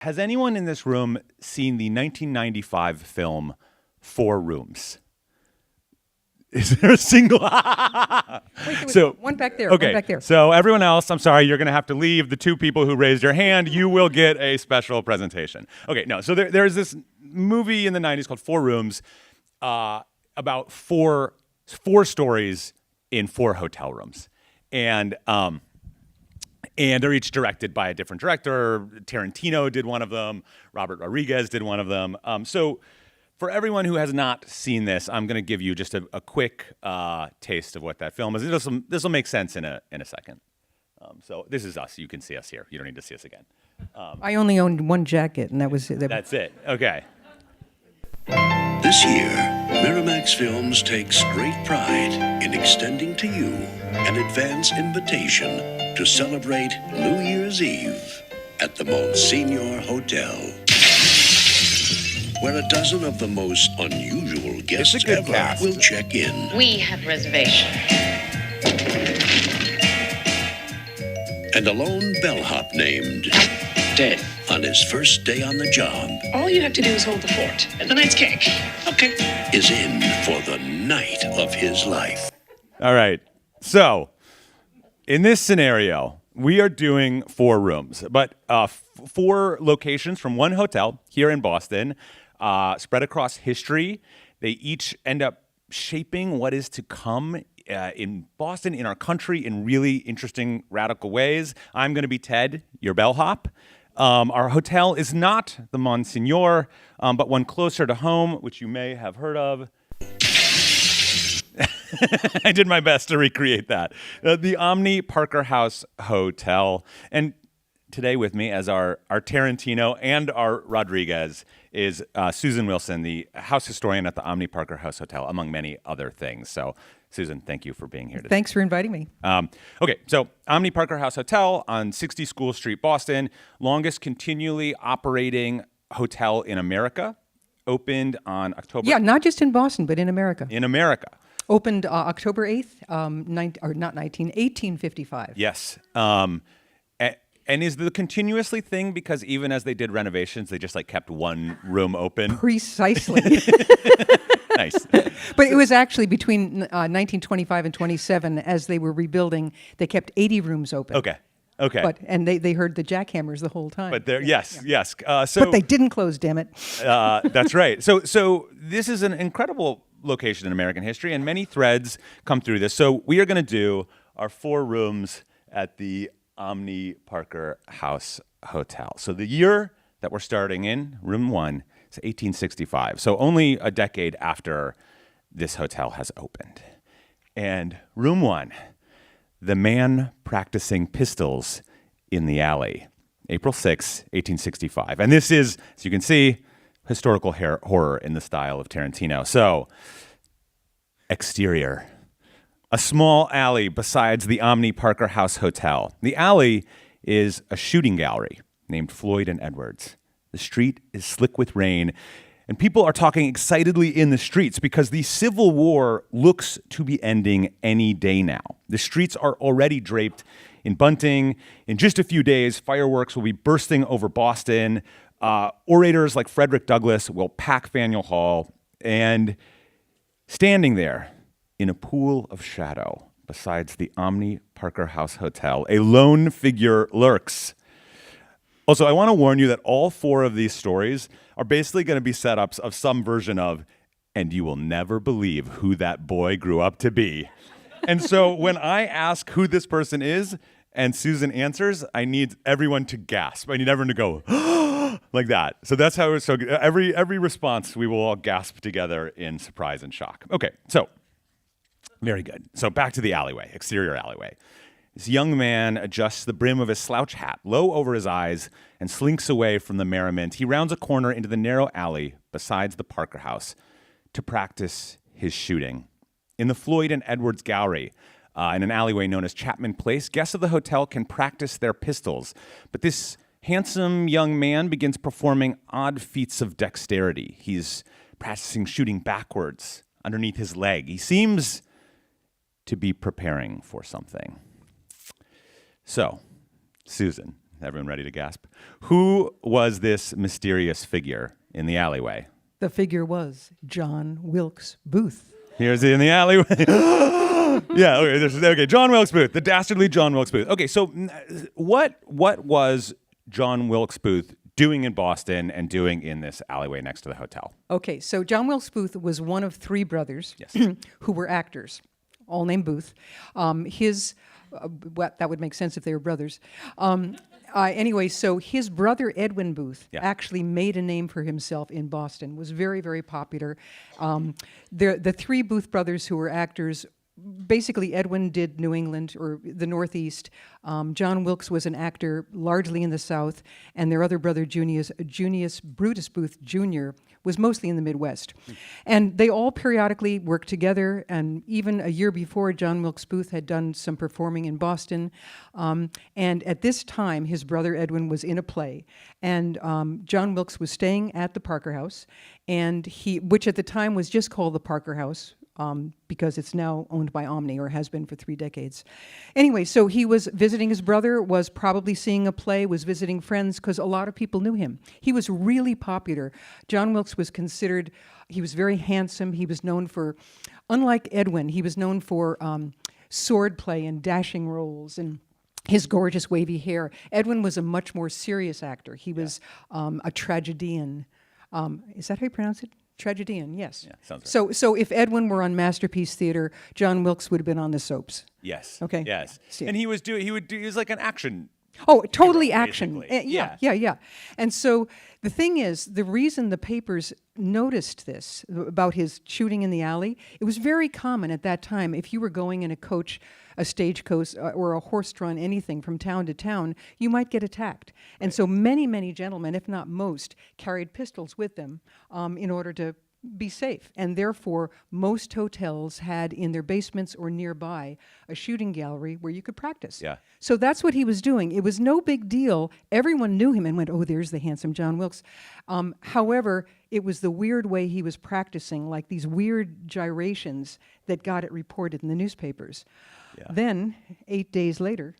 Has anyone in this room seen the 1995 film 4 Rooms? Is there a single? Wait, So one back there. Okay. One back there. So everyone else, I'm sorry, you're going to have to leave. The 2 people who raised your hand, you will get a special presentation. Okay. No. So there's this movie in the 90s called 4 Rooms, about four stories in 4 hotel rooms, and they're each directed by a different director. Tarantino did one of them. Robert Rodriguez did one of them. So for everyone who has not seen this, I'm going to give you just a quick taste of what that film is. This will make sense in a second. So this is us. You can see us here. You don't need to see us again. I only owned one jacket, and that was it. That's it. Okay. This year, Miramax Films takes great pride in extending to you an advance invitation to celebrate New Year's Eve at the Monsignor Hotel, where a dozen of the most unusual guests ever cast. will check in. We have reservation. And a lone bellhop named Dead. on his first day on the job All you have to do is hold the fort, and the night's cake. Okay. is in for the night of his life. All right. So in this scenario, we are doing 4 rooms, but 4 locations from one hotel here in Boston, spread across history. They each end up shaping what is to come in Boston, in our country, in really interesting, radical ways. I'm going to be Ted, your bellhop. Our hotel is not the Monsignor, but one closer to home, which you may have heard of. I did my best to recreate that. The Omni Parker House Hotel. And today with me as our Tarantino and our Rodriguez is Susan Wilson, the house historian at the Omni Parker House Hotel, among many other things. So, Susan, thank you for being here today. Thanks for inviting me. Okay, so Omni Parker House Hotel on 60 School Street, Boston, longest continually operating hotel in America, opened on October. Yeah, not just in Boston, but in America. In America. Opened October 8th, 1855. Yes. And is the continuously thing because even as they did renovations, they just like kept one room open? Precisely. Nice. But it was actually between 1925 and 27, as they were rebuilding, they kept 80 rooms open. Okay. And they heard the jackhammers the whole time. But there, yes. But they didn't close, damn it. That's right. So this is an incredible location in American history, and many threads come through this. So we are going to do our 4 rooms at the Omni Parker House Hotel. So the year that we're starting in, room 1, is 1865. So only a decade after this hotel has opened. And room 1, the man practicing pistols in the alley, April 6, 1865. And this is, as you can see, historical horror in the style of Tarantino. So, exterior. A small alley besides the Omni Parker House Hotel. The alley is a shooting gallery named Floyd and Edwards. The street is slick with rain, and people are talking excitedly in the streets because the Civil War looks to be ending any day now. The streets are already draped in bunting. In just a few days, fireworks will be bursting over Boston. Orators like Frederick Douglass will pack Faneuil Hall, and standing there in a pool of shadow besides the Omni Parker House Hotel, a lone figure lurks. Also, I want to warn you that all 4 of these stories are basically going to be setups of some version of, and you will never believe who that boy grew up to be. And so when I ask who this person is and Susan answers, I need everyone to gasp. I need everyone to go, like that. So that's how it's so good. Every response, we will all gasp together in surprise and shock. Okay, so very good. So back to the alleyway, exterior alleyway. This young man adjusts the brim of his slouch hat low over his eyes and slinks away from the merriment. He rounds a corner into the narrow alley besides the Parker House to practice his shooting. In the Floyd and Edwards Gallery, in an alleyway known as Chapman Place, guests of the hotel can practice their pistols. But this handsome young man begins performing odd feats of dexterity. He's practicing shooting backwards underneath his leg. He seems to be preparing for something. So, Susan, Everyone ready to gasp? Who was this mysterious figure in the alleyway? The figure was John Wilkes Booth. Here's in the alleyway. Yeah, okay. John Wilkes Booth, the dastardly John Wilkes Booth. Okay, so what was John Wilkes Booth doing in Boston and doing in this alleyway next to the hotel? Okay, so John Wilkes Booth was one of three brothers who were actors, all named Booth. That would make sense if they were brothers. Anyway, so his brother Edwin Booth actually made a name for himself in Boston, was very, very popular. The three Booth brothers who were actors, basically Edwin did New England or the Northeast. John Wilkes was an actor largely in the South, and their other brother, Junius Brutus Booth Jr., was mostly in the Midwest. And they all periodically worked together, and even a year before, John Wilkes Booth had done some performing in Boston. And at this time, his brother Edwin was in a play, and John Wilkes was staying at the Parker House, and which at the time was just called the Parker House, because it's now owned by Omni, or has been for 3 decades. Anyway, so he was visiting his brother, was probably seeing a play, was visiting friends, because a lot of people knew him. He was really popular. John Wilkes was considered, he was very handsome. He was known for, unlike Edwin, he was known for sword play and dashing roles and his gorgeous wavy hair. Edwin was a much more serious actor. He was a tragedian. Is that how you pronounce it? Tragedian, yes. Yeah, sounds right. So if Edwin were on Masterpiece Theater, John Wilkes would have been on the soaps. Yes. Okay. Yes. See. And he was like an action. Oh, totally hero, action. basically. Yeah. And so the thing is, the reason the papers noticed this about his shooting in the alley, it was very common at that time. If you were going in a coach, a stagecoach, or a horse-drawn anything from town to town, you might get attacked. And so many gentlemen, if not most, carried pistols with them in order to be safe. And therefore, most hotels had in their basements or nearby a shooting gallery where you could practice. Yeah. So that's what he was doing. It was no big deal. Everyone knew him and went, oh, there's the handsome John Wilkes. However, it was the weird way he was practicing, like these weird gyrations, that got it reported in the newspapers. Yeah. Then, 8 days later,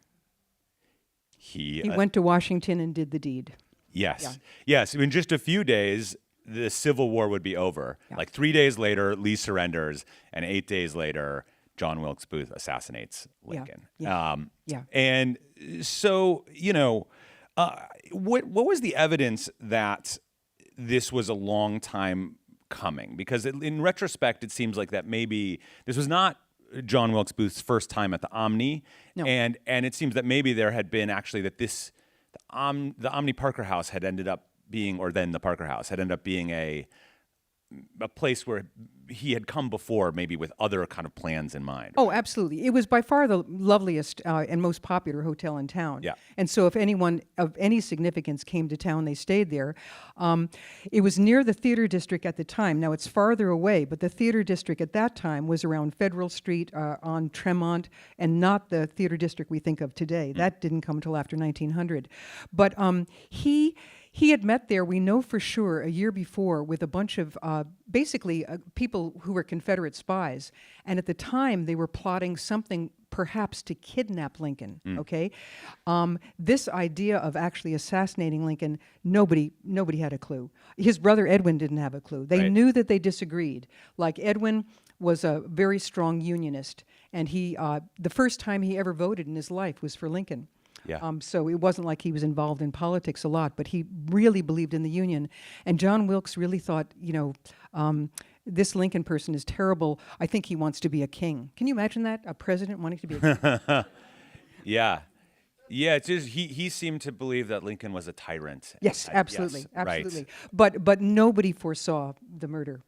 he went to Washington and did the deed. Yes. Yeah. Yes. In just a few days, the Civil War would be over. Yeah. Like 3 days later, Lee surrenders, and 8 days later, John Wilkes Booth assassinates Lincoln. Yeah. And so, what was the evidence that this was a long time coming? Because in retrospect, it seems like that maybe this was not John Wilkes Booth's first time at the Omni. No. And it seems that maybe there had been actually that the Omni Parker House had ended up being, or then the Parker House had ended up being a place where he had come before, maybe with other kind of plans in mind. Oh, absolutely. It was by far the loveliest and most popular hotel in town. Yeah. And so if anyone of any significance came to town, they stayed there. It was near the theater district at the time. Now, it's farther away, but the theater district at that time was around Federal Street on Tremont, and not the theater district we think of today. That didn't come until after 1900. But he had met there, we know for sure, a year before with a bunch of basically people who were Confederate spies. And at the time, they were plotting something perhaps to kidnap Lincoln, okay? This idea of actually assassinating Lincoln, nobody had a clue. His brother Edwin didn't have a clue. They knew that they disagreed. Like Edwin was a very strong Unionist, and the first time he ever voted in his life was for Lincoln. Yeah. So it wasn't like he was involved in politics a lot, but he really believed in the Union. And John Wilkes really thought, this Lincoln person is terrible. I think he wants to be a king. Can you imagine that? A president wanting to be a king? Yeah. Yeah, it's just he seemed to believe that Lincoln was a tyrant. Yes, absolutely. Yes, absolutely. right. But nobody foresaw the murder.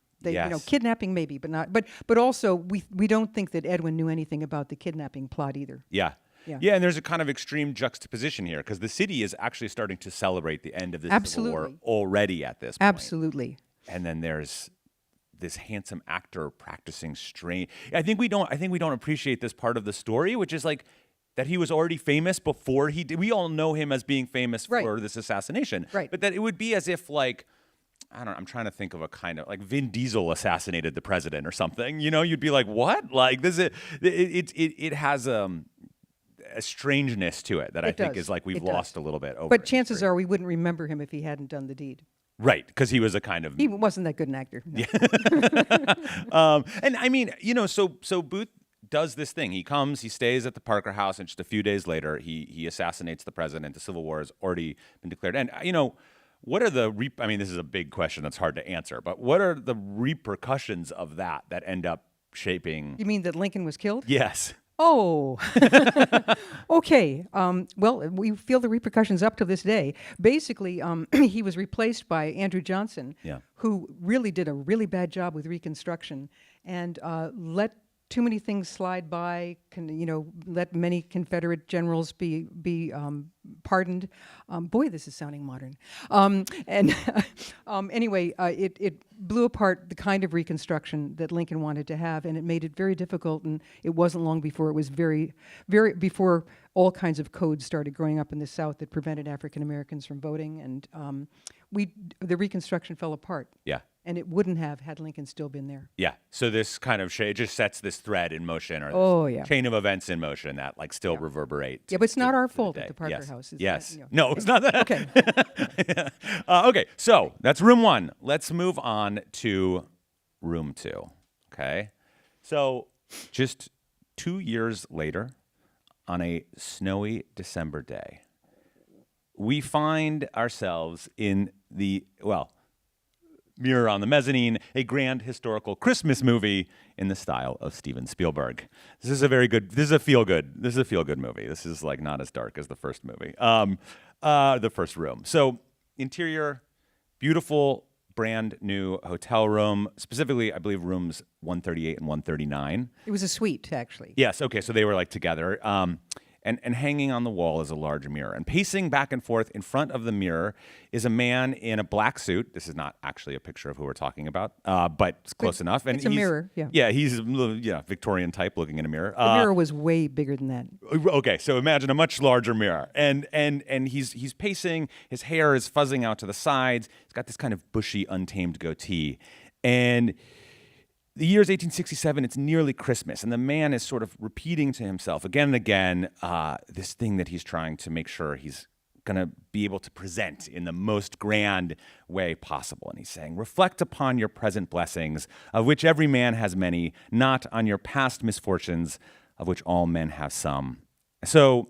Kidnapping maybe, but not. But also we don't think that Edwin knew anything about the kidnapping plot either. Yeah. Yeah, and there's a kind of extreme juxtaposition here because the city is actually starting to celebrate the end of the Civil War already at this point. Absolutely. And then there's this handsome actor practicing strain. I think we don't appreciate this part of the story, which is like that he was already famous before he did. We all know him as being famous for this assassination. Right. But that it would be as if like, I don't know, I'm trying to think of a kind of like Vin Diesel assassinated the president or something. You'd be like, what? Like this is it has a strangeness to it that I think does. is like we've It does. lost a little bit over. But chances are we wouldn't remember him if he hadn't done the deed. Right, because he was a kind of He wasn't that good an actor. No. and I mean, so Booth does this thing. He comes, he stays at the Parker House, and just a few days later, he assassinates the president. The Civil War has already been declared. And what are I mean, this is a big question that's hard to answer, but what are the repercussions of that end up shaping? You mean that Lincoln was killed? Yes. Oh, okay. Well, we feel the repercussions up to this day. Basically, he was replaced by Andrew Johnson, who really did a really bad job with Reconstruction and let too many things slide by. Let many Confederate generals be pardoned. Boy, this is sounding modern. Anyway, it blew apart the kind of Reconstruction that Lincoln wanted to have, and it made it very difficult. And it wasn't long before it was before all kinds of codes started growing up in the South that prevented African Americans from voting, and the Reconstruction fell apart. Yeah. And it wouldn't have had Lincoln still been there. Yeah. So this kind of it just sets this thread in motion, or this chain of events in motion that still reverberate. Yeah, but it's not our fault at the Parker House. Yes. No, it's not that. Okay. Okay. So that's room 1. Let's move on to room 2. Okay. So just 2 years later, on a snowy December day, we find ourselves in the mirror on the mezzanine, a grand historical Christmas movie in the style of Steven Spielberg. This is a feel good movie. This is not as dark as the first movie. The first room. So interior, beautiful, brand new hotel room, specifically I believe rooms 138 and 139. It was a suite, actually. Yes, okay, so they were together. And hanging on the wall is a large mirror. And pacing back and forth in front of the mirror is a man in a black suit. This is not actually a picture of who we're talking about, but it's close enough. And it's a mirror, yeah. Yeah, he's Victorian type looking in a mirror. The mirror was way bigger than that. Okay, so imagine a much larger mirror. And he's pacing. His hair is fuzzing out to the sides. He's got this kind of bushy, untamed goatee. And the year is 1867. It's nearly Christmas, and the man is sort of repeating to himself again and again this thing that he's trying to make sure he's going to be able to present in the most grand way possible. And he's saying, reflect upon your present blessings, of which every man has many, not on your past misfortunes, of which all men have some. So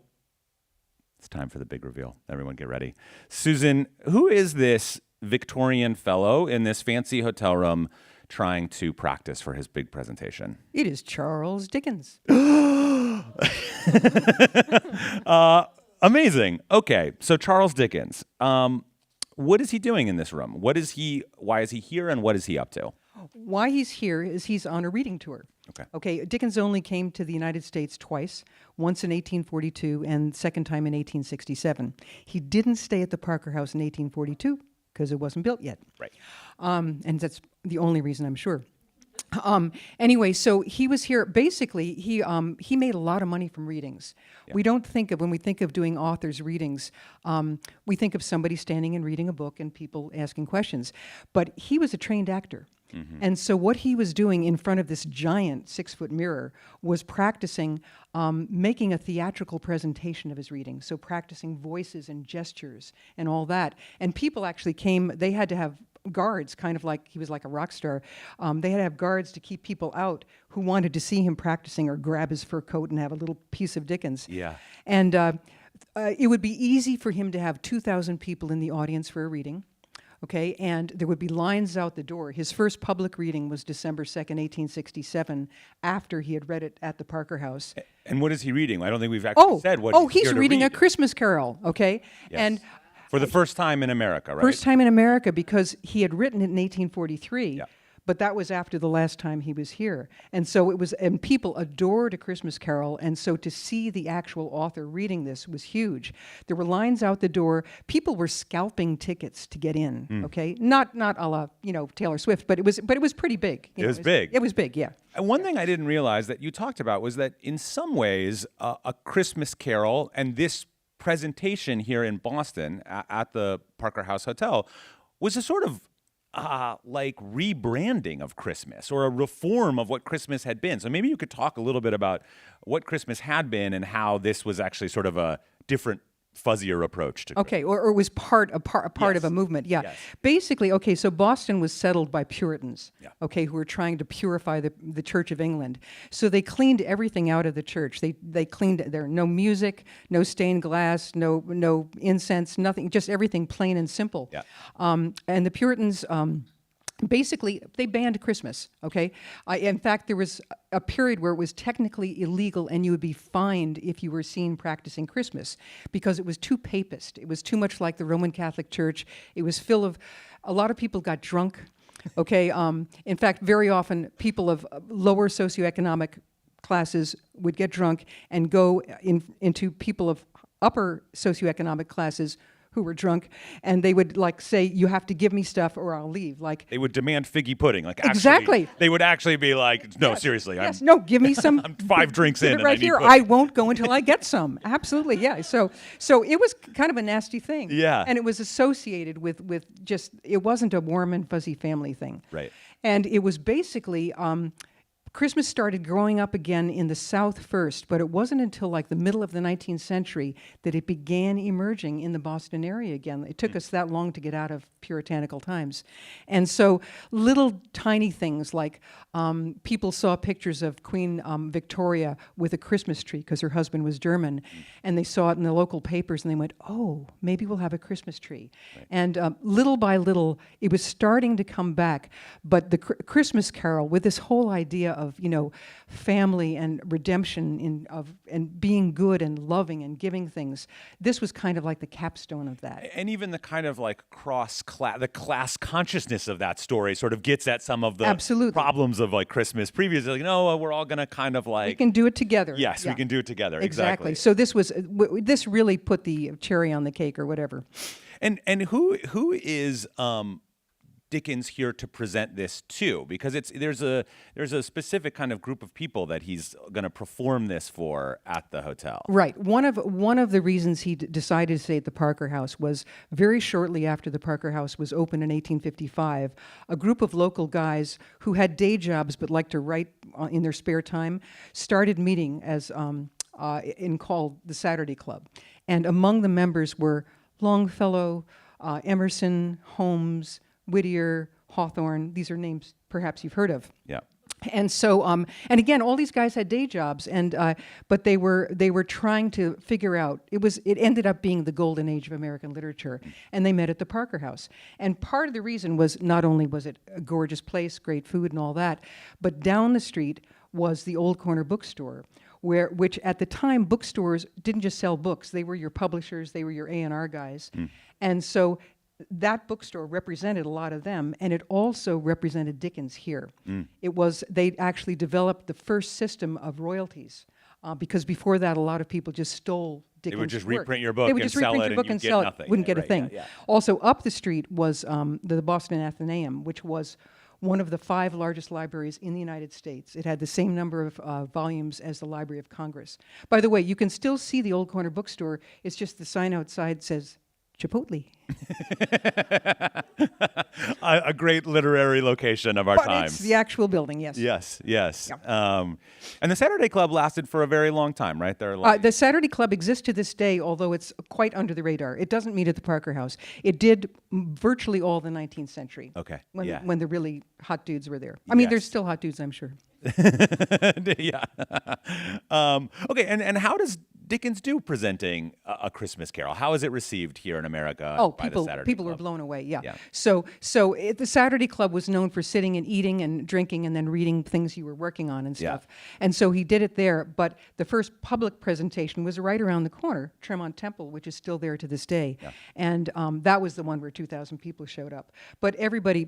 it's time for the big reveal. Everyone get ready. Susan, who is this Victorian fellow in this fancy hotel room trying to practice for his big presentation? It is Charles Dickens. Amazing. Okay, so Charles Dickens. What is he doing in this room? Why is he here, and what is he up to? Why he's here is he's on a reading tour. Okay. Dickens only came to the United States twice, once in 1842 and second time in 1867. He didn't stay at the Parker House in 1842 because it wasn't built yet. Right. And that's the only reason, I'm sure. Anyway, so he was here. Basically, he made a lot of money from readings. Yeah. When we think of doing authors' readings, we think of somebody standing and reading a book and people asking questions. But he was a trained actor. Mm-hmm. And so what he was doing in front of this giant 6-foot mirror was practicing making a theatrical presentation of his reading. So practicing voices and gestures and all that. And people actually came, they had to have guards, kind of like he was like a rock star. They had to have guards to keep people out who wanted to see him practicing or grab his fur coat and have a little piece of Dickens. Yeah. And it would be easy for him to have 2,000 people in the audience for a reading. Okay, and there would be lines out the door. His first public reading was December 2nd, 1867, after he had read it at the Parker House. And what is he reading? I don't think we've actually said what he's reading A Christmas Carol, okay? Yes. And for the first time in America, right? First time in America, because he had written it in 1843. Yeah. But that was after the last time he was here. And so and people adored A Christmas Carol, and so to see the actual author reading this was huge. There were lines out the door. People were scalping tickets to get in, okay? Not a la, Taylor Swift, but it was pretty big. It was big. It was big, yeah. And one thing I didn't realize that you talked about was that in some ways, A Christmas Carol and this presentation here in Boston at the Parker House Hotel was a sort of like rebranding of Christmas or a reform of what Christmas had been. So maybe you could talk a little bit about what Christmas had been and how this was actually sort of a different, fuzzier approach to Okay, or it was part Yes. of a movement. Yeah. Yes. Basically, okay, so Boston was settled by Puritans, Yeah. okay, who were trying to purify the Church of England. So they cleaned everything out of the church. They cleaned there no music, no stained glass, no incense, nothing, just everything plain and simple. Yeah. And the Puritans basically, they banned Christmas, okay? In fact, there was a period where it was technically illegal and you would be fined if you were seen practicing Christmas because it was too papist. It was too much like the Roman Catholic Church. It was full of, a lot of people got drunk, okay? In fact, very often people of lower socioeconomic classes would get drunk and go into people of upper socioeconomic classes who were drunk, and they would like say, "You have to give me stuff, or I'll leave." Like They would demand figgy pudding. Like Exactly. They would actually be like, "No, seriously, yes, no, give me some. I'm 5 drinks give in it and right I need here. pudding. I won't go until I get some. Absolutely, yeah. So it was kind of a nasty thing. Yeah. and it was associated with just it wasn't a warm and fuzzy family thing. Right. And it was basically. Christmas started growing up again in the South first, but it wasn't until like the middle of the 19th century that it began emerging in the Boston area again. It took us that long to get out of puritanical times. And so little tiny things like people saw pictures of Queen Victoria with a Christmas tree because her husband was German, and they saw it in the local papers and they went, oh, maybe we'll have a Christmas tree. Right. And little by little, it was starting to come back. But the Christmas Carol, with this whole idea of family and redemption and being good and loving and giving things. This was kind of like the capstone of that. And even the kind of like the class consciousness of that story sort of gets at some of the Absolutely. problems of like Christmas previously. Like, no, we're all going to kind of like... We can do it together. Yes, Yeah. we can do it together. Exactly. So this really put the cherry on the cake or whatever. And who is... Dickens here to present this to, because there's a specific kind of group of people that he's going to perform this for at the hotel. Right. One of the reasons he decided to stay at the Parker House was very shortly after the Parker House was opened in 1855, a group of local guys who had day jobs but liked to write in their spare time started meeting as called the Saturday Club, and among the members were Longfellow, Emerson, Holmes, Whittier, Hawthorne. These are names perhaps you've heard of. Yeah. And so, and again, all these guys had day jobs, but they were trying to figure out. It ended up being the golden age of American literature, and they met at the Parker House. And part of the reason was not only was it a gorgeous place, great food, and all that, but down the street was the Old Corner Bookstore, which at the time bookstores didn't just sell books; they were your publishers, they were your A&R guys, and so. That bookstore represented a lot of them, and it also represented Dickens here. They actually developed the first system of royalties, because before that, a lot of people just stole Dickens' They would just work. reprint your book They would and just sell reprint it, your book and and you'd sell get it. nothing. Wouldn't Yeah, get a right, thing. yeah. Also, up the street was the Boston Athenaeum, which was one of the 5 largest libraries in the United States. It had the same number of volumes as the Library of Congress. By the way, you can still see the Old Corner Bookstore. It's just the sign outside says Chipotle. A great literary location of our But times. it's the actual building, yes. Yes. Yeah. And the Saturday Club lasted for a very long time, right? They're like, The Saturday Club exists to this day, although it's quite under the radar. It doesn't meet at the Parker House. It did virtually all the 19th century. Okay, When the really hot dudes were there. I mean, there's Yes. still hot dudes, I'm sure. yeah. Okay, and how does Dickens do presenting a Christmas Carol? How is it received here in America by the Saturday people were Club? blown away. Yeah. Yeah. So the Saturday Club was known for sitting and eating and drinking and then reading things you were working on and stuff. And so he did it there. But the first public presentation was right around the corner, Tremont Temple, which is still there to this day. Yeah. And that was the one where 2,000 people showed up. But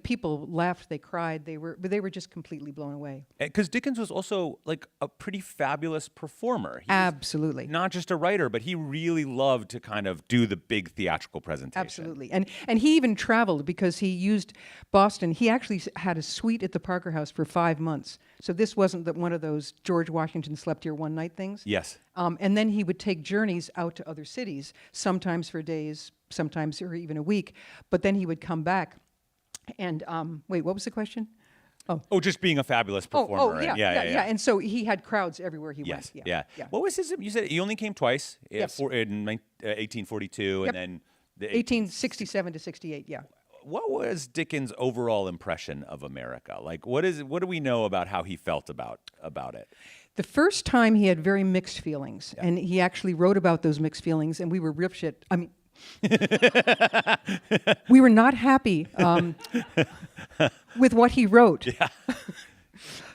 people laughed, they cried, they were just completely blown away. Because Dickens was also like a pretty fabulous performer. He was Absolutely. not just a writer, but he really loved to kind of do the big theatrical presentation. Absolutely. And he even traveled because he used Boston. He actually had a suite at the Parker House for 5 months. So this wasn't one of those George Washington slept here one night things. Yes. And then he would take journeys out to other cities, sometimes for days, sometimes or even a week. But then he would come back. And wait, what was the question? Oh, just being a fabulous performer. Yeah. And so he had crowds everywhere he Yes, went. yeah. What was his? You said he only came twice. Yes. In 1842, Yep. and then the 1867 to 68. Yeah. What was Dickens' overall impression of America? Like, what do we know about how he felt about it? The first time he had very mixed feelings, and he actually wrote about those mixed feelings, and we were ripshit. I mean, we were not happy with what he wrote. Yeah.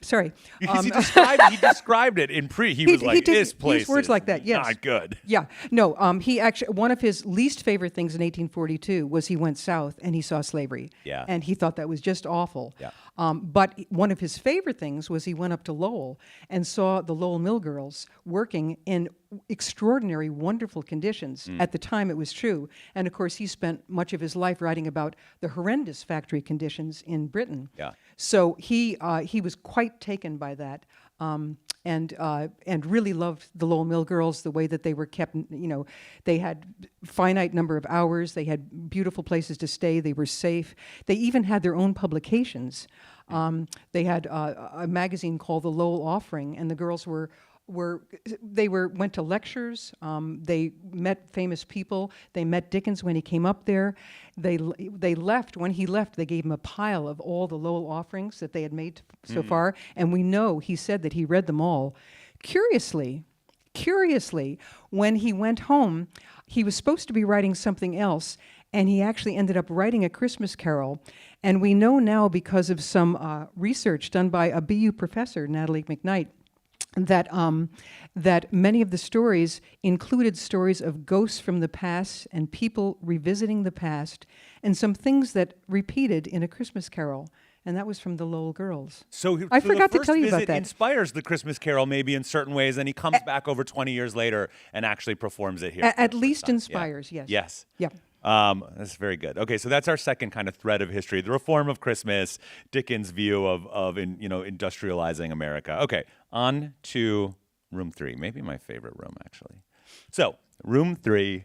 Sorry. Because he described it in He was like, this place used words is like that, yes. not good. Yeah. No, he actually, one of his least favorite things in 1842 was he went south and he saw slavery. Yeah. And he thought that was just awful. Yeah. But one of his favorite things was he went up to Lowell and saw the Lowell Mill girls working in extraordinary, wonderful conditions. At the time, it was true. And of course, he spent much of his life writing about the horrendous factory conditions in Britain. Yeah. So he was quite taken by that, and really loved the Lowell Mill girls, the way that they were kept. They had finite number of hours. They had beautiful places to stay. They were safe. They even had their own publications. They had a magazine called The Lowell Offering, and the girls went to lectures. They met famous people. They met Dickens when he came up there. They left. When he left, they gave him a pile of all the Lowell offerings that they had made so far, and we know he said that he read them all. Curiously, when he went home, he was supposed to be writing something else, and he actually ended up writing A Christmas Carol. And we know now, because of some research done by a BU professor, Natalie McKnight, that many of the stories included stories of ghosts from the past and people revisiting the past, and some things that repeated in A Christmas Carol, and that was from the Lowell girls. So I forgot to tell you about that. Inspires the Christmas Carol maybe in certain ways, and he comes back over 20 years later and actually performs it here. At least inspires, yes. Yes. Yeah. That's very good. Okay, so that's our second kind of thread of history: the reform of Christmas, Dickens' view of industrializing America. Okay, on to room 3, maybe my favorite room actually. So room 3,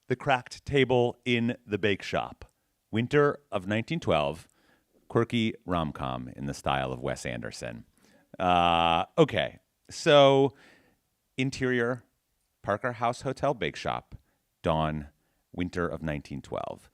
the cracked table in the bake shop, winter of 1912, quirky rom-com in the style of Wes Anderson. Okay, so interior, Parker House Hotel bake shop, dawn. Winter of 1912.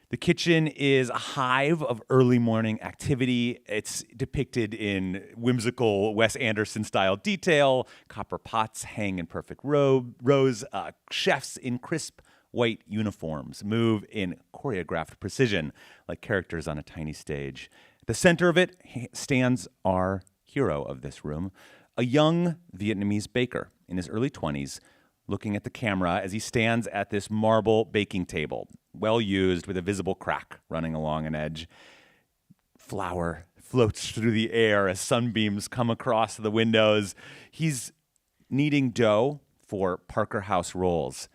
The kitchen is a hive of early morning activity. It's depicted in whimsical Wes Anderson-style detail. Copper pots hang in perfect rows. Chefs in crisp white uniforms move in choreographed precision, like characters on a tiny stage. At the center of it stands our hero of this room, a young Vietnamese baker in his early 20s, looking at the camera as he stands at this marble baking table, well used with a visible crack running along an edge. Flour floats through the air as sunbeams come across the windows. He's kneading dough for Parker House rolls.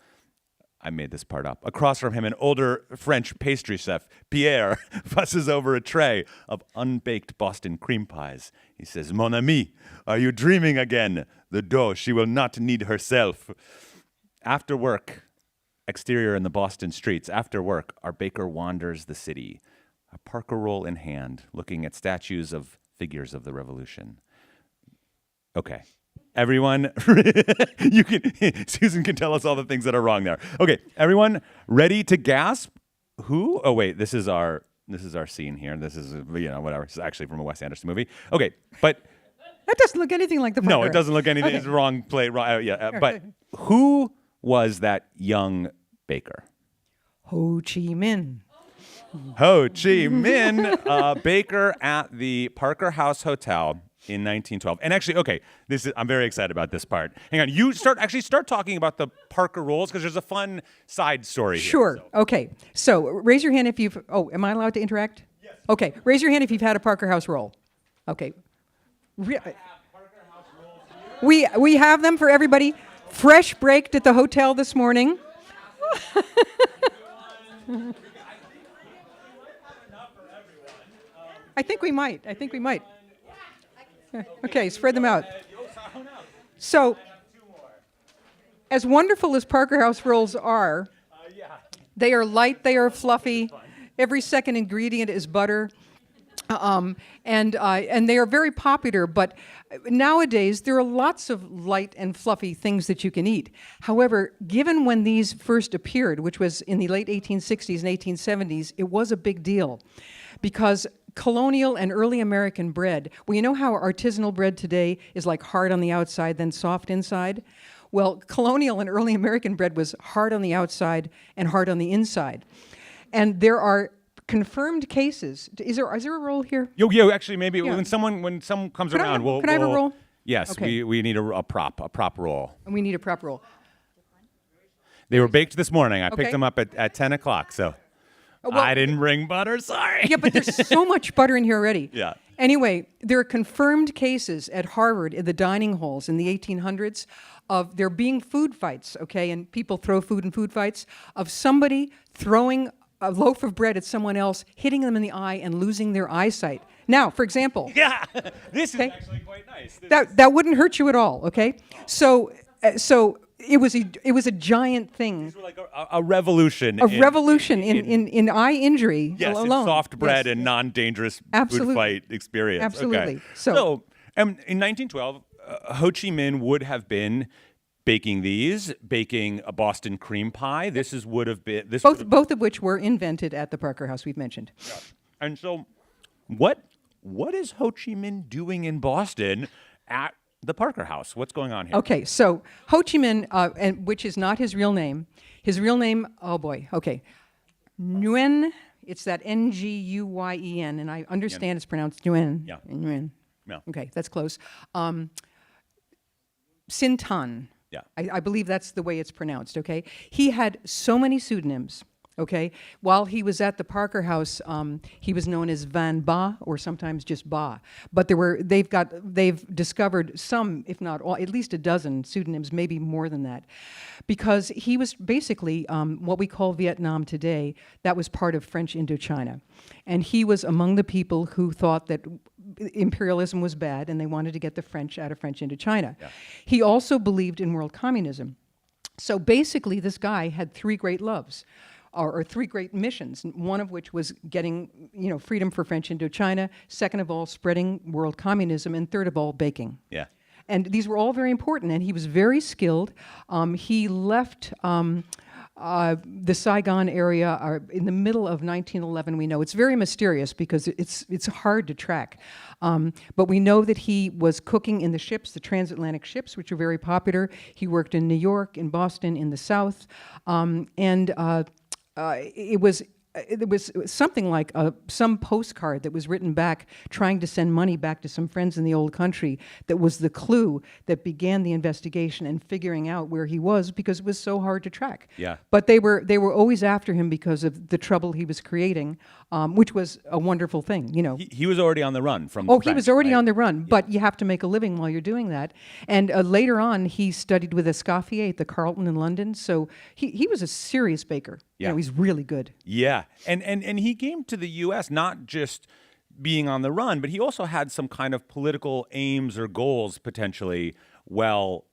I made this part up. Across from him, an older French pastry chef, Pierre, fusses over a tray of unbaked Boston cream pies. He says, "Mon ami, are you dreaming again? The dough she will not knead herself." After work, exterior in the Boston streets, after work, our baker wanders the city, a Parker roll in hand, looking at statues of figures of the Revolution. Okay. Everyone, Susan can tell us all the things that are wrong there. Okay, everyone ready to gasp? Who? Oh wait, this is our scene here. This is whatever. It's actually from a Wes Anderson movie. Okay, but that doesn't look anything like the Parker. No, it doesn't look anything. Okay. It's wrong play. Wrong. But who was that young baker? Ho Chi Minh. Ho Chi Minh, baker at the Parker House Hotel in 1912. And actually, okay, I'm very excited about this part. Hang on, you start talking about the Parker rolls, because there's a fun side story here. Sure. Okay. So raise your hand if you've. Oh, am I allowed to interact? Yes. Okay. Raise your hand if you've had a Parker House roll. Okay. I have Parker House rolls here. We have them for everybody. Fresh baked at the hotel this morning. I think we might. Okay, spread them out. So, as wonderful as Parker House rolls are, they are light, they are fluffy, Every second ingredient is butter. And they are very popular, but nowadays there are lots of light and fluffy things that you can eat. However, given when these first appeared, which was in the late 1860s and 1870s, it was a big deal because colonial and early American bread, well, you know how artisanal bread today is like hard on the outside, then soft inside? Well, colonial and early American bread was hard on the outside and hard on the inside. And there are confirmed cases. Is there a roll here? Yo, actually, maybe Yeah. when someone comes Could around, I have a roll? Yes, Okay. we need a prop roll. And we need a prep roll. They were baked this morning. I Okay. picked them up at 10 o'clock, so Well, I didn't bring butter, sorry. Yeah, but there's so much butter in here already. Yeah. Anyway, there are confirmed cases at Harvard in the dining halls in the 1800s of there being food fights, okay, and people throw food in food fights, of somebody throwing a loaf of bread at someone else, hitting them in the eye and losing their eyesight. Now, for example, Yeah, this is Okay. actually quite nice. that wouldn't hurt you at all, okay? So it was a giant thing. These were like a revolution. A revolution in eye injury Yes, alone. in soft bread Yes. and non-dangerous food Absolutely. fight experience. Absolutely. Okay. So in 1912, Ho Chi Minh would have been baking a Boston cream pie. Would have been both of which were invented at the Parker House we've mentioned. And so, what is Ho Chi Minh doing in Boston at the Parker House? What's going on here? Okay, so Ho Chi Minh, and which is not his real name. His real name, oh boy, okay, Nguyen. It's that Nguyen, and I understand it's pronounced Nguyen. Yeah. Nguyen. Yeah. Okay, that's close. Sin Tan. Yeah. I believe that's the way it's pronounced, okay? He had so many pseudonyms, okay? While he was at the Parker House, he was known as Van Ba, or sometimes just Ba. But they've discovered some, if not all, at least a dozen pseudonyms, maybe more than that. Because he was basically what we call Vietnam today, that was part of French Indochina. And he was among the people who thought that imperialism was bad and they wanted to get the French out of French Indochina. Yeah. He also believed in world communism. So basically this guy had three great loves, or three great missions, one of which was getting freedom for French Indochina, second of all spreading world communism, and third of all baking. Yeah. And these were all very important, and he was very skilled. He left the Saigon area in the middle of 1911, we know. It's very mysterious because it's hard to track. But we know that he was cooking in the ships, the transatlantic ships, which are very popular. He worked in New York, in Boston, in the South. It was something like some postcard that was written back trying to send money back to some friends in the old country that was the clue that began the investigation and figuring out where he was, because it was so hard to track. Yeah. But they were always after him because of the trouble he was creating, which was a wonderful thing, He was already on the run from Oh, the he was French, already right? on the run, but you have to make a living while you're doing that. And later on, he studied with Escoffier at the Carlton in London, so he was a serious baker. Yeah. He's really good. Yeah, and he came to the U.S. not just being on the run, but he also had some kind of political aims or goals potentially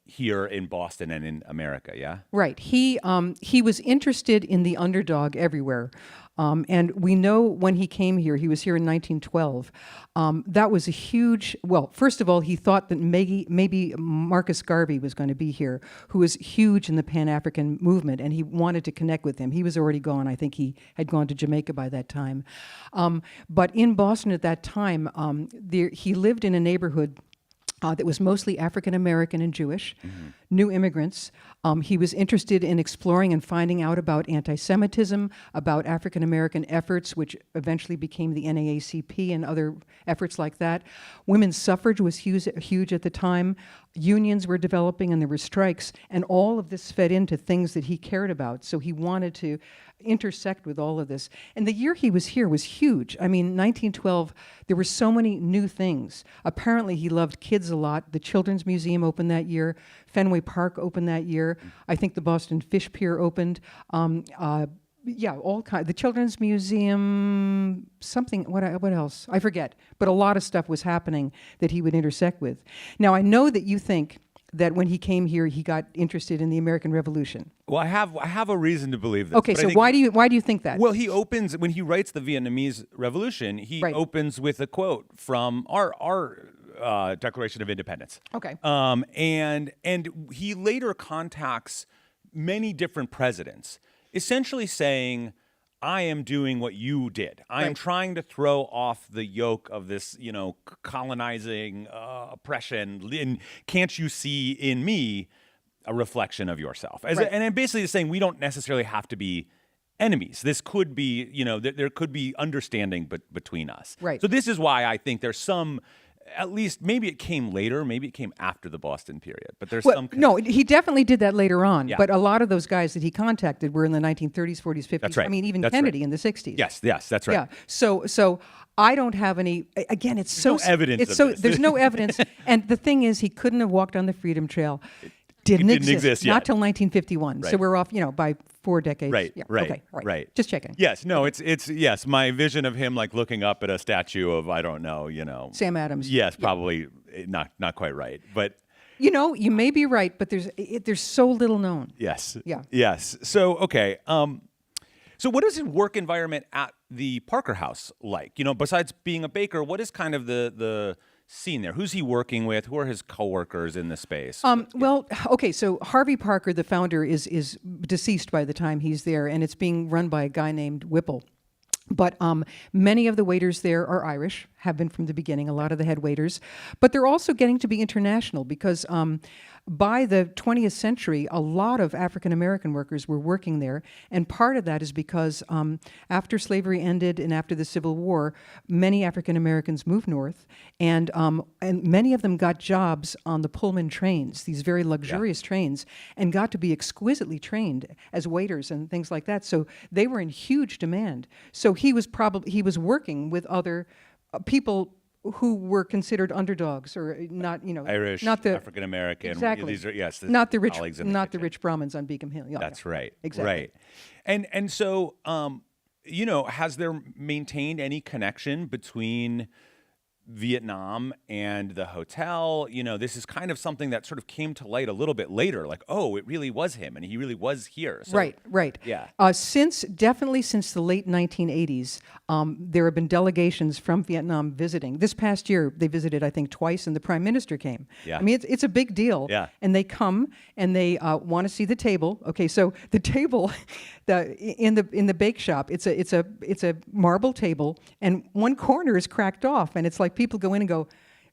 here in Boston and in America, yeah? Right. He was interested in the underdog everywhere. And we know when he came here, he was here in 1912. That was a huge, first of all, he thought that maybe Marcus Garvey was going to be here, who was huge in the Pan-African movement, and he wanted to connect with him. He was already gone. I think he had gone to Jamaica by that time. But in Boston at that time, he lived in a neighborhood that was mostly African American and Jewish, new immigrants. He was interested in exploring and finding out about anti-Semitism, about African American efforts, which eventually became the NAACP and other efforts like that. Women's suffrage was huge at the time. Unions were developing and there were strikes, and all of this fed into things that he cared about. So he wanted to intersect with all of this. And the year he was here was huge. I mean, 1912, there were so many new things. Apparently, he loved kids a lot. The Children's Museum opened that year. Fenway Park opened that year. I think the Boston Fish Pier opened. All kinds. The Children's Museum, something. What else? I forget. But a lot of stuff was happening that he would intersect with. Now, I know that you think that when he came here, he got interested in the American Revolution. Well, I have a reason to believe this. Okay, but I so think- why do you think that? Well, he opens when he writes the Vietnamese Revolution. He Right. opens with a quote from our Declaration of Independence. Okay. And he later contacts many different presidents, essentially saying, I am doing what you did. I am Right. trying to throw off the yoke of this, colonizing oppression. And can't you see in me a reflection of yourself? Right. And I'm basically saying we don't necessarily have to be enemies. This could be, there could be understanding between us. Right. So this is why I think there's some, at least maybe it came later, maybe it came after the Boston period, but there's Well, some. no, he definitely did that later on. Yeah. But a lot of those guys that he contacted were in the 1930s, 40s, 50s. That's right. I mean, even That's Kennedy right. in the 60s. Yes, that's right. Yeah. So I don't have any. Again, it's so no evidence It's of so this. there's no evidence. And the thing is, he couldn't have walked on the Freedom Trail. Didn't exist yet. Not till 1951. So Right. we're off, by 4 decades. Right, Yeah. right, Okay. right. Just checking. Yes, no, it's yes. My vision of him like looking up at a statue of I don't know, Sam Adams. Yes, probably not quite right, but You may be right, but there's so little known. yes, Yeah. yes. So okay, so what is his work environment at the Parker House like? Besides being a baker, what is kind of the scene there? Who's he working with? Who are his coworkers in the space? Well, okay, so Harvey Parker, the founder, is deceased by the time he's there, and it's being run by a guy named Whipple. But many of the waiters there are Irish, have been from the beginning, a lot of the head waiters. But they're also getting to be international because by the 20th century, a lot of African-American workers were working there. And part of that is because after slavery ended and after the Civil War, many African-Americans moved north. And many of them got jobs on the Pullman trains, these very luxurious trains, and got to be exquisitely trained as waiters and things like that. So they were in huge demand. So he was working with other people who were considered underdogs or not, Irish, not the African American. exactly. These are not the rich, colleagues in the not the kitchen. rich Brahmins on Beacon Hill. Yeah, That's yeah. right. Exactly. Right. And so has there maintained any connection between Vietnam and the hotel? This is kind of something that sort of came to light a little bit later, like, oh, it really was him and he really was here. So, Right. Yeah. Definitely since the late 1980s, there have been delegations from Vietnam visiting. This past year, they visited, I think, twice, and the Prime Minister came. Yeah. I mean, it's a big deal. Yeah. And they come and they want to see the table. Okay, so the table, in the bake shop, it's a marble table, and one corner is cracked off, and it's like people go in and go,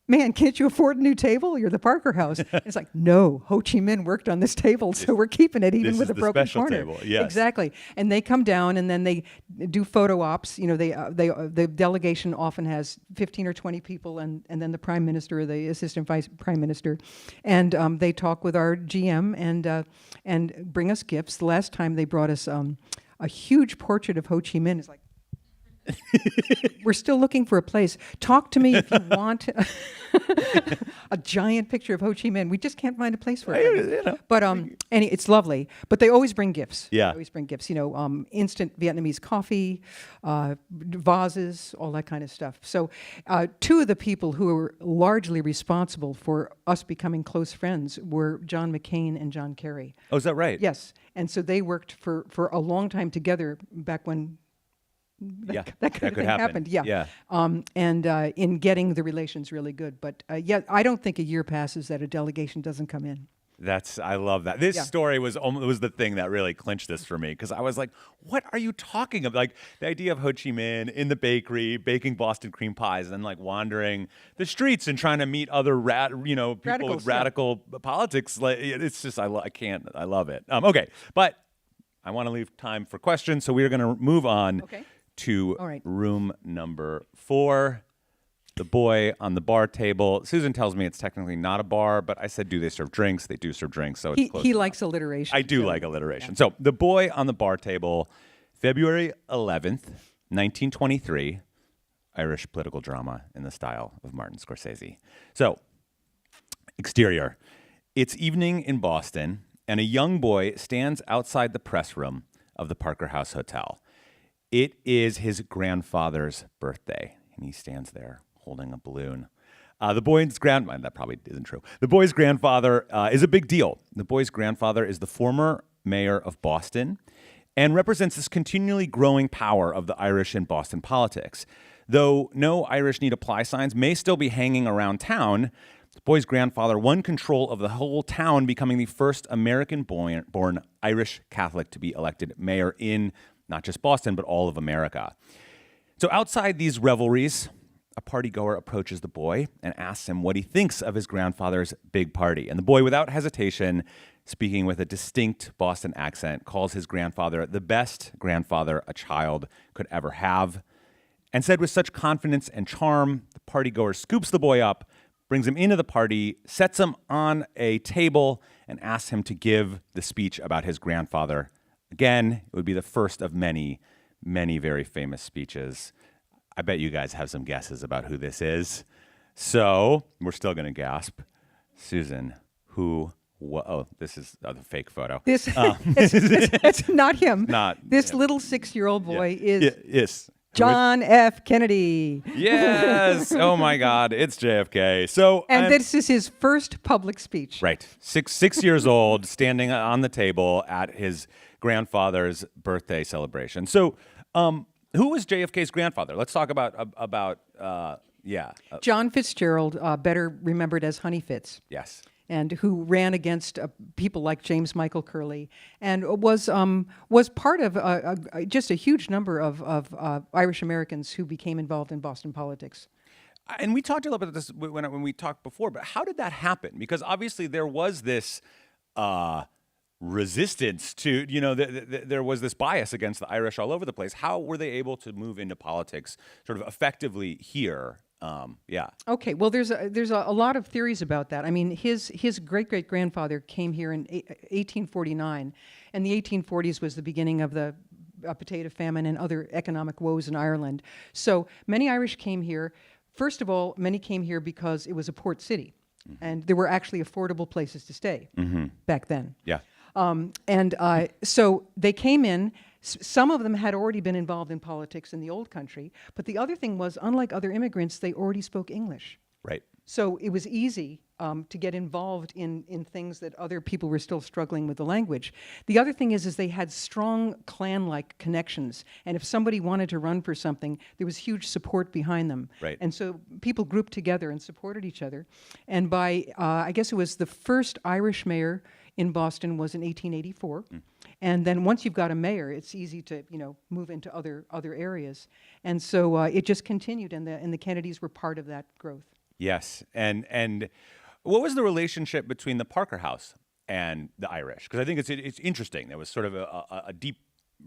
man, can't you afford a new table? You're the Parker House. It's like, no, Ho Chi Minh worked on this table, so we're keeping it even This with is a the broken special corner. table, yes. Exactly. And they come down and then they do photo ops. The delegation often has 15 or 20 people and then the Prime Minister or the Assistant Vice Prime Minister. And they talk with our GM and bring us gifts. The last time they brought us a huge portrait of Ho Chi Minh. It's like, we're still looking for a place. Talk to me if you want a giant picture of Ho Chi Minh. We just can't find a place for it. But it's lovely. But they always bring gifts. Yeah. They always bring gifts. Instant Vietnamese coffee, vases, all that kind of stuff. So, two of the people who were largely responsible for us becoming close friends were John McCain and John Kerry. Oh, is that right? Yes, and so they worked for a long time together back when. That kind of thing happened. Yeah. And in getting the relations really good. But I don't think a year passes that a delegation doesn't come in. I love that. This Yeah. story was the thing that really clinched this for me because I was like, what are you talking about? Like the idea of Ho Chi Minh in the bakery, baking Boston cream pies, and then like wandering the streets and trying to meet other people Radicals, with radical politics. Like it's just, I love it. Okay. But I want to leave time for questions. So we're going to move on to All right. room number 4. The boy on the bar table. Susan tells me it's technically not a bar, but I said, do they serve drinks? They do serve drinks, so it's close. He likes alliteration. I do like alliteration. So the boy on the bar table, February 11th, 1923, Irish political drama in the style of Martin Scorsese. So, exterior. It's evening in Boston, and a young boy stands outside the press room of the Parker House Hotel. It is his grandfather's birthday, and he stands there holding a balloon. The boy's that probably isn't true. The boy's grandfather is a big deal. The boy's grandfather is the former mayor of Boston and represents this continually growing power of the Irish in Boston politics. Though no Irish need apply signs may still be hanging around town, the boy's grandfather won control of the whole town, becoming the first American-born Irish Catholic to be elected mayor in not just Boston, but all of America. So outside these revelries, a partygoer approaches the boy and asks him what he thinks of his grandfather's big party. And the boy, without hesitation, speaking with a distinct Boston accent, calls his grandfather the best grandfather a child could ever have, and said with such confidence and charm, the partygoer scoops the boy up, brings him into the party, sets him on a table, and asks him to give the speech about his grandfather. Again, it would be the first of many, many very famous speeches. I bet you guys have some guesses about who this is. So we're still going to gasp. Susan, this is the fake photo. It's not him. This him. Little 6-year-old boy is Yes. John F. Kennedy. Yes. Oh my God, it's JFK. So, this is his first public speech. Right. Six years old, standing on the table at his grandfather's birthday celebration. So, who was JFK's grandfather? Let's talk about John Fitzgerald, better remembered as Honey Fitz. Yes. And who ran against people like James Michael Curley, and was part of just a huge number of Irish Americans who became involved in Boston politics. And we talked a little bit about this when we talked before, but how did that happen? Because obviously there was this resistance to, there was this bias against the Irish all over the place. How were they able to move into politics sort of effectively here? Okay. Well, there's a lot of theories about that. I mean, his great grandfather came here in 1849, and the 1840s was the beginning of the potato famine and other economic woes in Ireland. So many Irish came here. First of all, many came here because it was a port city, and there were actually affordable places to stay back then. Yeah. So they came in. Some of them had already been involved in politics in the old country, but the other thing was, unlike other immigrants, they already spoke English. Right. So it was easy to get involved in things that other people were still struggling with the language. The other thing is they had strong clan-like connections, and if somebody wanted to run for something, there was huge support behind them. Right. And so people grouped together and supported each other. And by, I guess it was the first Irish mayor in Boston was in 1884. And then once you've got a mayor, it's easy to move into other areas. And so it just continued, and the Kennedys were part of that growth. Yes, and what was the relationship between the Parker House and the Irish? Because I think it's interesting. There was sort of a deep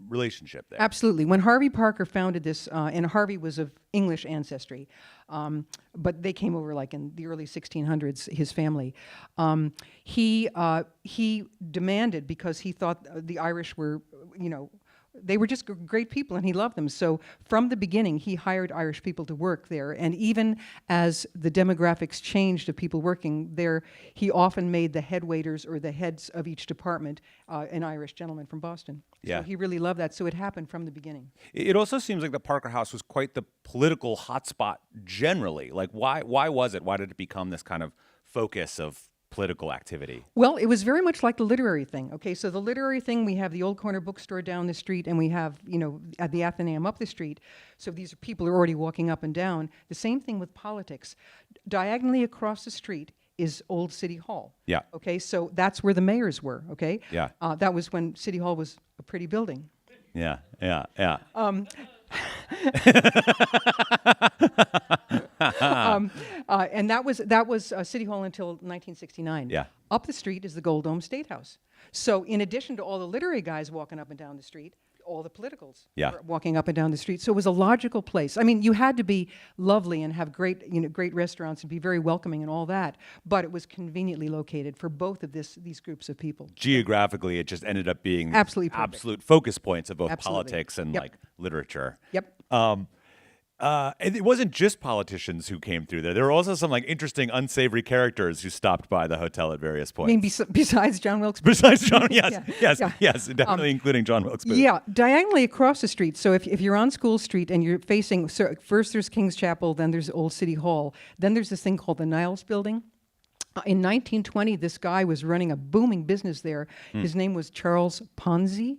relationship there. Absolutely. When Harvey Parker founded this, and Harvey was of English ancestry, but they came over like in the early 1600s, his family. He demanded, because he thought the Irish were, they were just great people, and he loved them. So from the beginning, he hired Irish people to work there. And even as the demographics changed of people working there, he often made the head waiters or the heads of each department an Irish gentleman from Boston. Yeah. So he really loved that. So it happened from the beginning. It also seems like the Parker House was quite the political hotspot generally. Like, why was it? Why did it become this kind of focus of political activity? Well, it was very much like the literary thing. Okay, so the literary thing, we have the Old Corner Bookstore down the street, and we have, at the Athenaeum up the street. So these people are already walking up and down. The same thing with politics. Diagonally across the street is Old City Hall. Yeah. Okay, so that's where the mayors were. Okay. Yeah. That was when City Hall was a pretty building. Yeah. And that was City Hall until 1969. Yeah. Up the street is the Gold Dome State House. So in addition to all the literary guys walking up and down the street, all the politicals were walking up and down the street. So it was a logical place. I mean, you had to be lovely and have great restaurants and be very welcoming and all that, but it was conveniently located for both of these groups of people. Geographically, it just ended up being absolutely perfect. Absolute focus points of both Absolutely. politics and like literature. Yep. And it wasn't just politicians who came through there. There were also some like interesting, unsavory characters who stopped by the hotel at various points. I mean, besides John Wilkes Booth? Besides John, yes, Yeah. yes, definitely including John Wilkes Booth. Yeah, diagonally across the street. So if you're on School Street and you're facing, so first there's King's Chapel, then there's Old City Hall, then there's this thing called the Niles Building. In 1920, this guy was running a booming business there. His name was Charles Ponzi.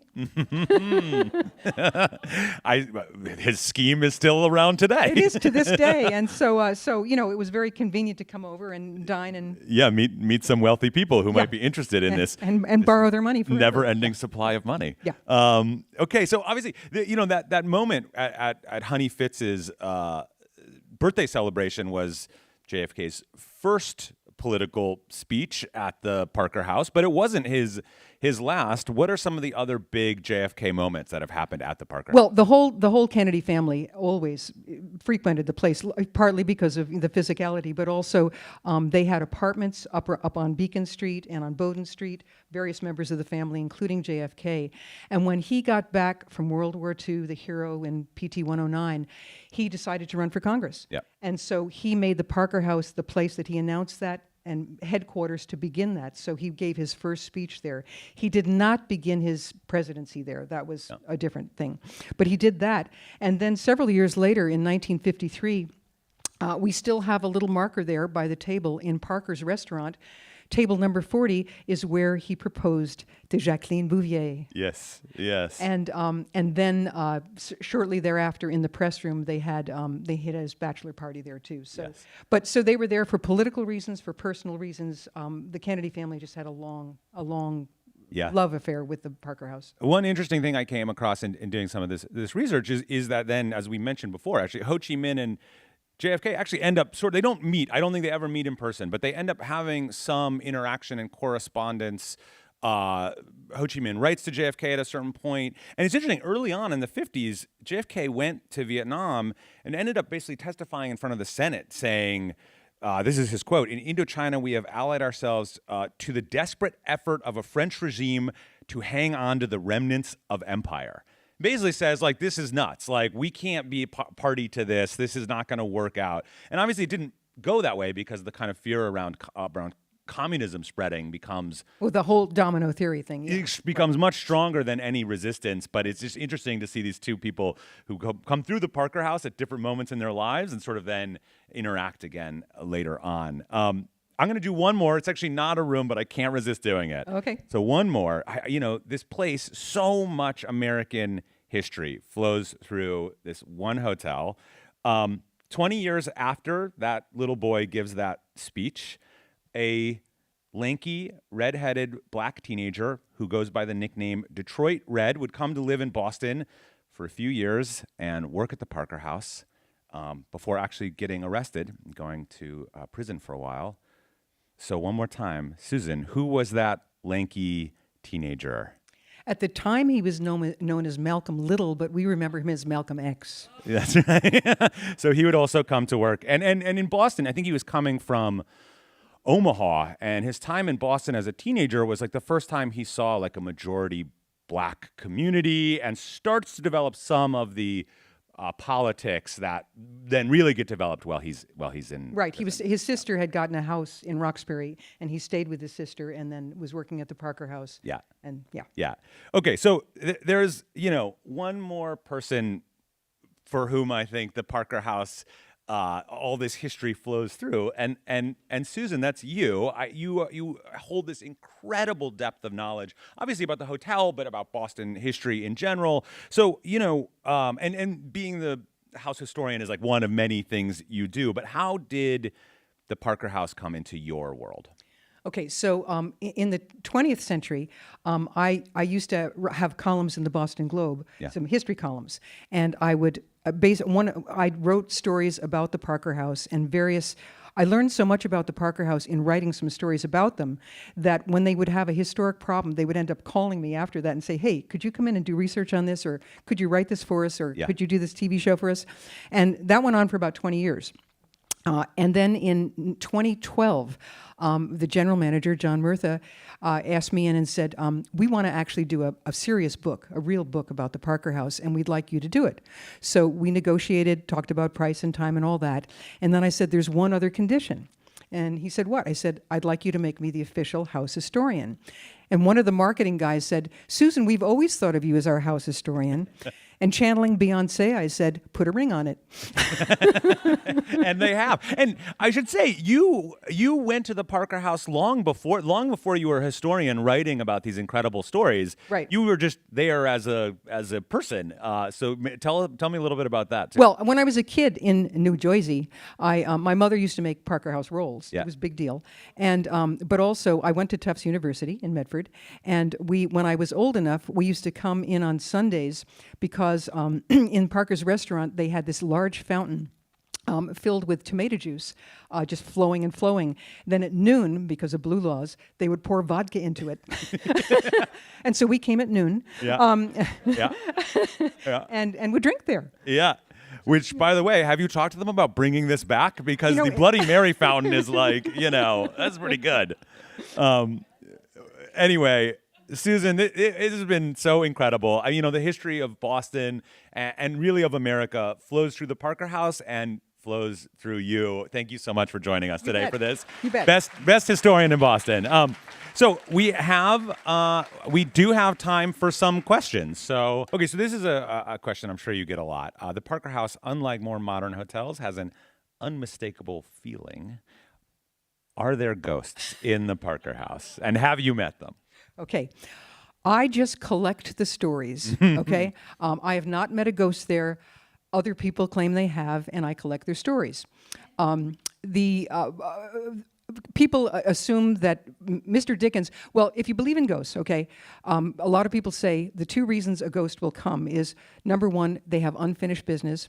His scheme is still around today. It is to this day, and so it was very convenient to come over and dine and meet some wealthy people who might be interested in this and borrow their money for never-ending supply of money. Yeah. Okay, so obviously, that moment at Honey Fitz's birthday celebration was JFK's first political speech at the Parker House, but it wasn't his last. What are some of the other big JFK moments that have happened at the Parker House? Well, the whole Kennedy family always frequented the place, partly because of the physicality, but also they had apartments up on Beacon Street and on Bowdoin Street, various members of the family, including JFK. And when he got back from World War II, the hero in PT 109, he decided to run for Congress. Yeah. And so he made the Parker House the place that he announced that and headquarters to begin that. So he gave his first speech there. He did not begin his presidency there. That was a different thing. But he did that. And then several years later, in 1953, we still have a little marker there by the table in Parker's restaurant. Table number 40 is where he proposed to Jacqueline Bouvier. Yes. And then shortly thereafter, in the press room, they had his bachelor party there too. So, yes. So they were there for political reasons, for personal reasons. The Kennedy family just had a long love affair with the Parker House. One interesting thing I came across in doing some of this research is that then, as we mentioned before, actually Ho Chi Minh and JFK actually end up they don't meet. I don't think they ever meet in person, but they end up having some interaction and correspondence. Ho Chi Minh writes to JFK at a certain point. And it's interesting, early on in the 50s, JFK went to Vietnam and ended up basically testifying in front of the Senate saying, this is his quote, "In Indochina, we have allied ourselves to the desperate effort of a French regime to hang on to the remnants of empire." Basically says, like, this is nuts. Like, we can't be party to this. This is not going to work out. And obviously it didn't go that way because the kind of fear around communism spreading becomes... Well, the whole domino theory thing. Yeah. It becomes much stronger than any resistance. But it's just interesting to see these two people who come through the Parker House at different moments in their lives and sort of then interact again later on. I'm going to do one more. It's actually not a room, but I can't resist doing it. Okay. So one more. This place, so much American history flows through this one hotel. 20 years after that little boy gives that speech, a lanky, red-headed black teenager who goes by the nickname Detroit Red would come to live in Boston for a few years and work at the Parker House before actually getting arrested and going to prison for a while. So one more time, Susan, who was that lanky teenager? At the time, he was known as Malcolm Little, but we remember him as Malcolm X. That's right. So he would also come to work. And in Boston, I think he was coming from Omaha, and his time in Boston as a teenager was like the first time he saw like a majority black community and starts to develop some of the politics that then really get developed while he's in right. His sister had gotten a house in Roxbury, and he stayed with his sister, and then was working at the Parker House. Yeah. Okay, so there's one more person for whom I think the Parker House, all this history flows through, and Susan, that's you. You hold this incredible depth of knowledge, obviously about the hotel, but about Boston history in general. So and being the house historian is like one of many things you do. But how did the Parker House come into your world? Okay, so in the 20th century, I used to have columns in the Boston Globe, some history columns, and I would I wrote stories about the Parker House and various. I learned so much about the Parker House in writing some stories about them that when they would have a historic problem, they would end up calling me after that and say, "Hey, could you come in and do research on this, or could you write this for us, or could you do this TV show for us?" And that went on for about 20 years. And then in 2012, the general manager, John Murtha, asked me in and said, we want to actually do a serious book, a real book about the Parker House, and we'd like you to do it. So we negotiated, talked about price and time and all that. And then I said, there's one other condition. And he said, what? I said, I'd like you to make me the official house historian. And one of the marketing guys said, Susan, we've always thought of you as our house historian. And channeling Beyonce, I said, put a ring on it. And they have. And I should say, you went to the Parker House long before you were a historian writing about these incredible stories. Right. You were just there as a person. So tell me a little bit about that, too. Well, when I was a kid in New Jersey, my mother used to make Parker House rolls. Yeah. It was a big deal. And but also, I went to Tufts University in Medford, and when I was old enough, we used to come in on Sundays because in Parker's restaurant, they had this large fountain filled with tomato juice, just flowing and flowing. Then at noon, because of blue laws, they would pour vodka into it. And so we came at noon. Yeah. Yeah. And would drink there. Yeah. Which, by the way, have you talked to them about bringing this back? Because the Bloody Mary fountain is like, that's pretty good. Anyway, Susan, it has been so incredible. The history of Boston and really of America flows through the Parker House and flows through you. Thank you so much for joining us today for this. You bet. Best historian in Boston. So we do have time for some questions. So this is a question I'm sure you get a lot. The Parker House, unlike more modern hotels, has an unmistakable feeling. Are there ghosts in the Parker House? And have you met them? Okay. I just collect the stories, okay? I have not met a ghost there. Other people claim they have, and I collect their stories. People assume that Mr. Dickens, well, if you believe in ghosts, okay, a lot of people say the two reasons a ghost will come is, number one, they have unfinished business.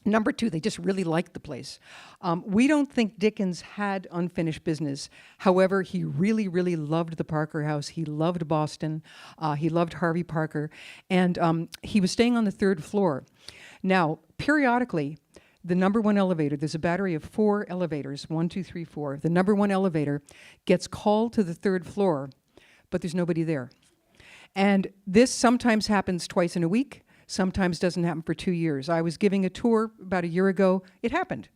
Number two, they just really liked the place. We don't think Dickens had unfinished business. However, he really, really loved the Parker House. He loved Boston. He loved Harvey Parker. And he was staying on the third floor. Now, periodically, the number one elevator, there's a battery of 4 elevators, 1, 2, 3, 4. The number one elevator gets called to the third floor, but there's nobody there. And this sometimes happens twice in a week. Sometimes doesn't happen for 2 years. I was giving a tour about a year ago. It happened.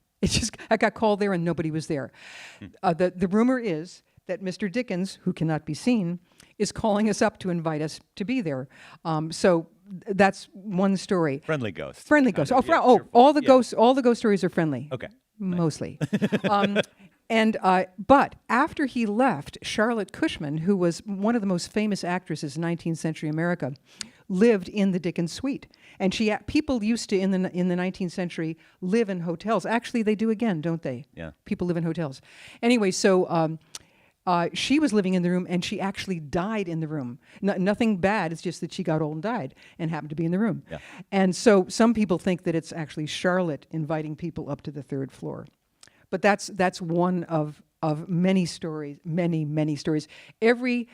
I got called there and nobody was there. The rumor is that Mr. Dickens, who cannot be seen, is calling us up to invite us to be there. So that's one story. Friendly ghosts. Friendly ghosts. Sure. All the ghost stories are friendly. Okay. Mostly. But after he left, Charlotte Cushman, who was one of the most famous actresses in 19th century America, lived in the Dickens suite. And people used to, in the 19th century, live in hotels. Actually, they do again, don't they? Yeah. People live in hotels. Anyway, so she was living in the room, and she actually died in the room. Nothing bad, it's just that she got old and died and happened to be in the room. Yeah. And so some people think that it's actually Charlotte inviting people up to the third floor. But that's one of many stories, many stories. Every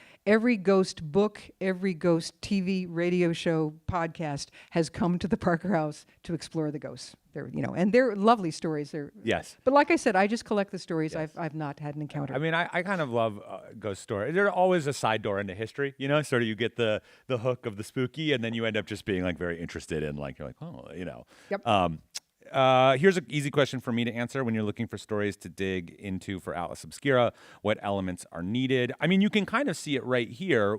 ghost book, every ghost TV, radio show, podcast has come to the Parker House to explore the ghosts. And they're lovely stories. Yes. But like I said, I just collect the stories. Yes. I've not had an encounter. I mean, I kind of love ghost stories. They're always a side door into history, sort of you get the hook of the spooky, and then you end up just being like very interested in you're like, oh, Yep. Here's an easy question for me to answer when you're looking for stories to dig into for Atlas Obscura. What elements are needed? I mean, you can kind of see it right here.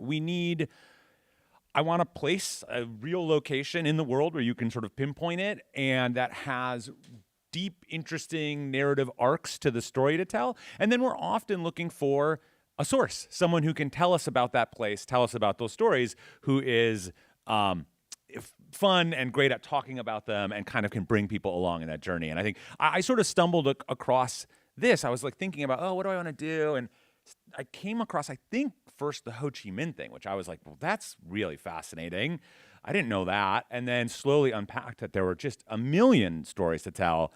I want to place a real location in the world where you can sort of pinpoint it and that has deep, interesting narrative arcs to the story to tell. And then we're often looking for a source, someone who can tell us about that place, tell us about those stories, who is fun and great at talking about them and kind of can bring people along in that journey. And I think I sort of stumbled across this. I was thinking about, what do I want to do? And I came across, I think, first the Ho Chi Minh thing, which I was like, well, that's really fascinating. I didn't know that. And then slowly unpacked that there were just a million stories to tell.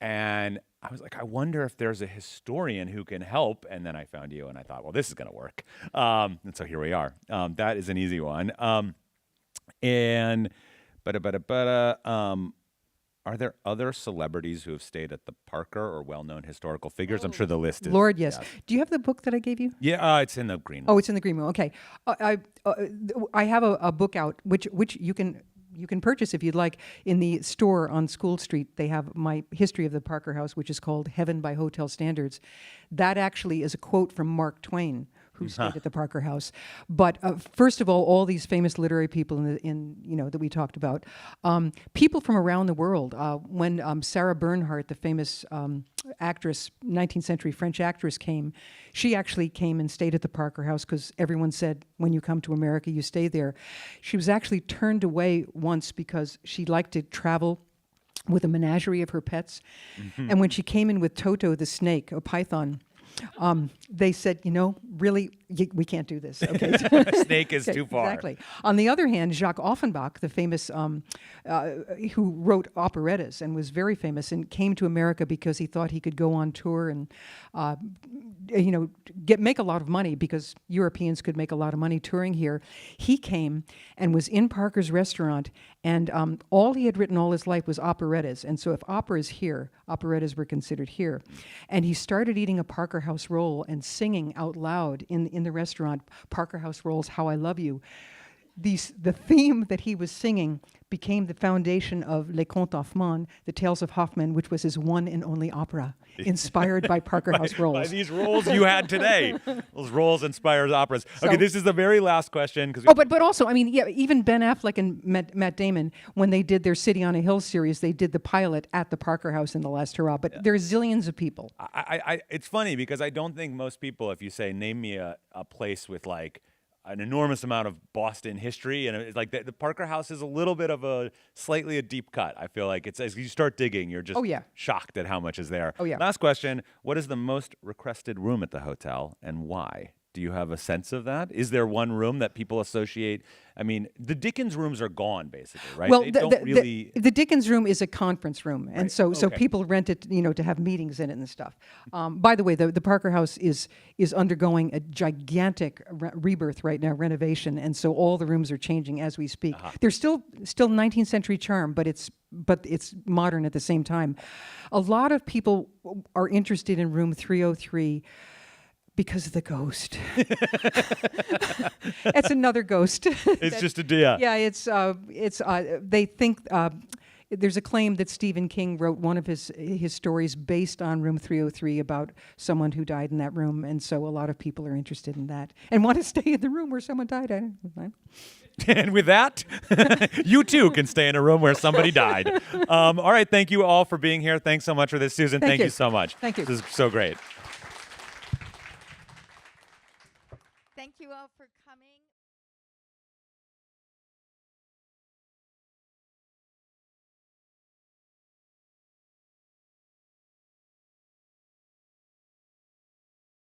And I was like, I wonder if there's a historian who can help. And then I found you and I thought, well, this is going to work. And so here we are. That is an easy one. Are there other celebrities who have stayed at the Parker or well-known historical figures? I'm sure the list is. Lord, yes. Do you have the book that I gave you? Yeah, it's in the green room. Oh, it's in the green room. Okay. I have a book out which you can purchase if you'd like in the store on School Street. They have my history of the Parker House, which is called Heaven by Hotel Standards. That actually is a quote from Mark Twain, who stayed at the Parker House. But first of all these famous literary people that we talked about, people from around the world. When Sarah Bernhardt, the famous actress, 19th century French actress, came, she actually came and stayed at the Parker House because everyone said, when you come to America, you stay there. She was actually turned away once because she liked to travel with a menagerie of her pets. Mm-hmm. And when she came in with Toto the snake, a python, they said, really, we can't do this. Okay, snake is too far. Exactly. On the other hand, Jacques Offenbach, the famous, who wrote operettas and was very famous, and came to America because he thought he could go on tour and, make a lot of money because Europeans could make a lot of money touring here. He came and was in Parker's restaurant, and all he had written all his life was operettas. And so if opera is here, operettas were considered here. And he started eating a Parker House roll and singing out loud in the restaurant, Parker House rolls, How I Love You. The theme that he was singing became the foundation of Les Contes Hoffmann, the Tales of Hoffmann, which was his one and only opera, inspired by Parker House rolls. By these rolls you had today. Those rolls inspired operas. So, okay, this is the very last question. But also, even Ben Affleck and Matt Damon, when they did their City on a Hill series, they did the pilot at the Parker House in The Last Hurrah. But there's zillions of people. It's funny because I don't think most people, if you say, name me a place with like an enormous amount of Boston history, and it's like the Parker House is a little bit of a deep cut. I feel like it's, as you start digging, you're just shocked at how much is there. Oh yeah. Last question: what is the most requested room at the hotel, and why? Do you have a sense of that? Is there one room that people associate? I mean, the Dickens rooms are gone, basically, right? Well, the Dickens room is a conference room, and so people rent it, to have meetings in it and stuff. By the way, the Parker House is undergoing a gigantic rebirth right now, renovation, and so all the rooms are changing as we speak. They're still 19th century charm, but it's modern at the same time. A lot of people are interested in room 303. Because of the ghost. It's another ghost. It's just a deal. Yeah, they think there's a claim that Stephen King wrote one of his stories based on room 303 about someone who died in that room, and so a lot of people are interested in that and want to stay in the room where someone died. And with that, you too can stay in a room where somebody died. All right, thank you all for being here. Thanks so much for this, Susan. Thank you so much. Thank you. This is so great. Thank you all for coming.